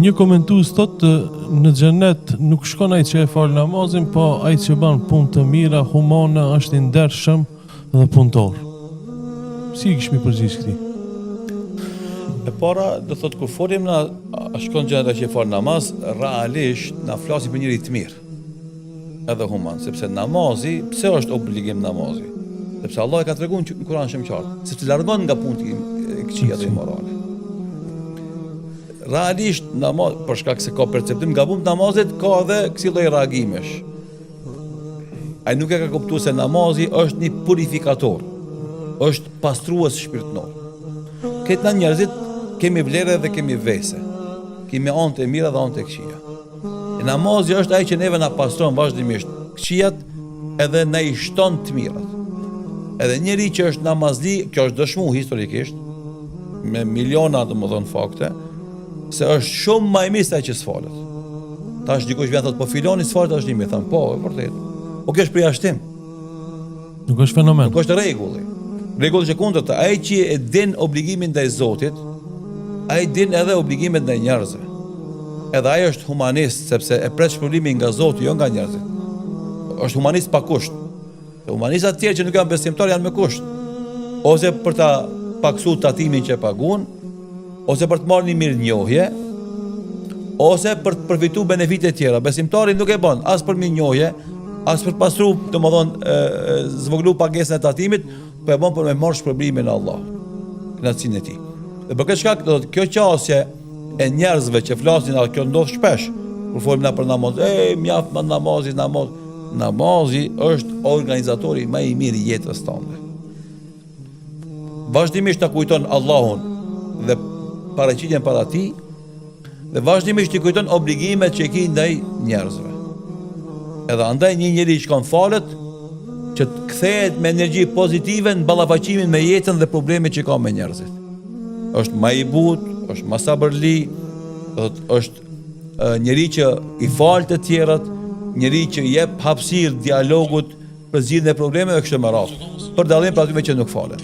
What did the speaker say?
Një komentues thotë në xhenet nuk shkon ai që e fal namazin, po ai që bën punë të mira, humane, është i ndershëm dhe punëtor. Si kishmi përgjigj këtij? E para, do thot kur folim na shkon xhenet që e fal namaz, realisht na flasim për njëri të mirë. Edhe human, sepse namazi, pse është obligim namazi? Sepse Allah e ka treguar në Kur'an shemqartë, sepse largon nga punët e këqija dhe imorale. Realisht namaz, për shkak se ka perceptim gabim namazit, ka edhe kësi lloj reagimesh. Ai nuk e ka kuptuar se namazi është një purifikator, është pastrues shpirtënor. Këtë na njerëzit kemi vlerë dhe kemi vese. Kemi anë të mira dhe anë të këqija. E namazi është ai që neve na pastron vazhdimisht këqijat edhe na i shton të mirat. Edhe njeri që është namazli, kjo është dëshmuar historikisht, me miliona domethënë fakte, se është shumë më i mirë se ai që s'falet. Tash dikush vjen thotë po filoni s'falet tash më thon po, e vërtet. Po kjo është përjashtim. Nuk është fenomen. Nuk është rregulli. Rregulli është kundërta. Ai që e din obligimin ndaj Zotit, ai din edhe obligimet ndaj njerëzve. Edhe ai është humanist, sepse e pret shpëlimin nga Zoti, jo nga njerëzit. Është humanist pa kusht. Humanistat tjerë që nuk janë besimtar janë me kusht. Ose për ta paksuar tatimin që paguan, ose për të marrë një mirënjohje, ose për të përfituar benefite tjera. Besimtari nuk e bën as për mirënjohje, as për pastru, domethënë zvoglu pagesën e tatimit, po e bën për me marrë shpërblimin e Allah, kënaqësinë e tij. Dhe për këtë shkak do të kjo qasje e njerëzve që flasin, kjo ndodh shpesh, kur folim na për namaz, mjaft me namazit, namazi është organizatori më i mirë i jetës tënde. Vazhdimisht ta kujton Allahun dhe paraqitjen para tij, dhe vazhdimisht i kujton obligimet që i ka ndaj njerëzve. Edhe andaj një njeri që kanë falet, që të kthehet me energji pozitive në ballafaqimin me jetën dhe problemet që ka me njerëzit. Është më i butë, është më sabërli, është njeri që i fal të tjerat, njeri që jep hapësirë dialogut për zgjidhjen e problemeve kështu me radhë. Për dallim për atyre që nuk falen.